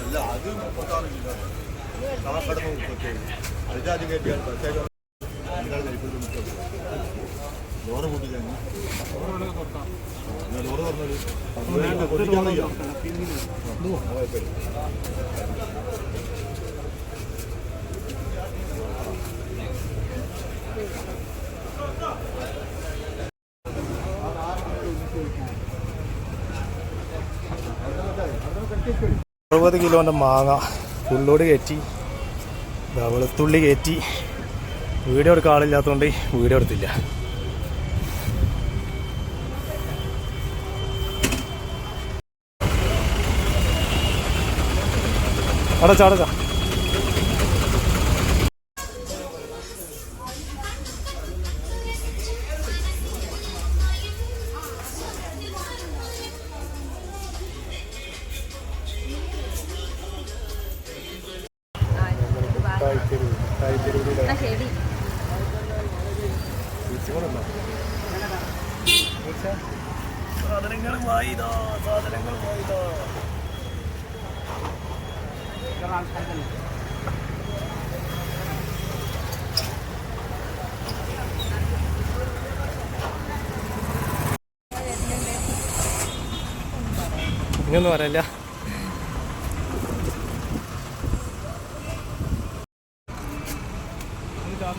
അല്ല അത് 36 കാക്കട 37 അതിജാതി കയറ്റിയാൽ പ്രത്യേകം ലോറ് കൂട്ടിക്കാൻ ലോറ് പറഞ്ഞത് കൊതിക്കാൻ വയ്യ. 60 കിലോൻ്റെ മാങ്ങ ഫുള്ളോട് കയറ്റി, വെളുത്തുള്ളി കയറ്റി. വീഡിയോ എടുക്കാൻ ആളില്ലാത്തതുകൊണ്ട് വീഡിയോ എടുത്തില്ല. അടച്ചാ അടച്ചാ സാധനങ്ങൾ വായിതാ. ഇനിയൊന്നും പറയല്ല.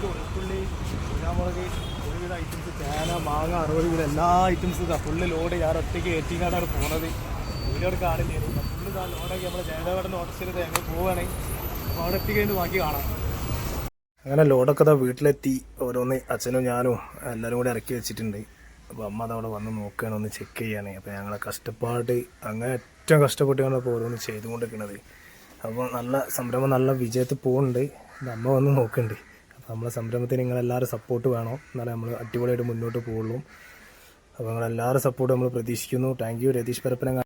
വെളുത്തുള്ളി, കുരുമുളക്, ഒരുവിധ ഐറ്റംസ്, ചേന, മാങ്ങ, 60 കിലോ എല്ലാ ഐറ്റംസും ഇതാ ഫുള്ള് ലോഡ് ഞാൻ ഒറ്റയ്ക്ക് ഏറ്റിങ്ങാണ്ടാണ് പോണത്. വീഡിയോ കാണില്ലായിരുന്നു. ഫുള്ള് ഇതാ ലോഡാക്കി നമ്മൾ ജയദേവടന്ന് ഓട്ടോറിക്ഷയിൽ ഞങ്ങൾ പോവുകയാണെങ്കിൽ അപ്പോൾ അവിടെ എത്തിക്കഴിഞ്ഞ് ബാക്കി കാണാം. അങ്ങനെ ലോഡൊക്കെ ഇതാ വീട്ടിലെത്തി. ഓരോന്ന് അച്ഛനും ഞാനും എല്ലാവരും കൂടി ഇറക്കി വെച്ചിട്ടുണ്ട്. അപ്പോൾ അമ്മ അതവിടെ വന്ന് നോക്കുകയാണ്, ഒന്ന് ചെക്ക് ചെയ്യാണ്. അപ്പോൾ ഞങ്ങളെ കഷ്ടപ്പാട് അങ്ങനെ ഏറ്റവും കഷ്ടപ്പെട്ടാണ് ഇപ്പോൾ ഓരോന്ന് ചെയ്തുകൊണ്ടിരിക്കുന്നത്. അപ്പോൾ നല്ല സംരംഭം നല്ല വിജയത്തിൽ പോകുന്നുണ്ട്. അമ്മ വന്ന് നോക്കുന്നുണ്ട്. അപ്പോൾ നമ്മളെ സംരംഭത്തിന് നിങ്ങളെല്ലാവരും സപ്പോർട്ട് വേണം, എന്നാലേ നമ്മൾ അടിപൊളിയായിട്ട് മുന്നോട്ട് പോകുള്ളൂ. അപ്പോൾ നിങ്ങളെല്ലാവരും സപ്പോർട്ട് നമ്മൾ പ്രതീക്ഷിക്കുന്നു. Thank you Ratheesh Parappanangadi.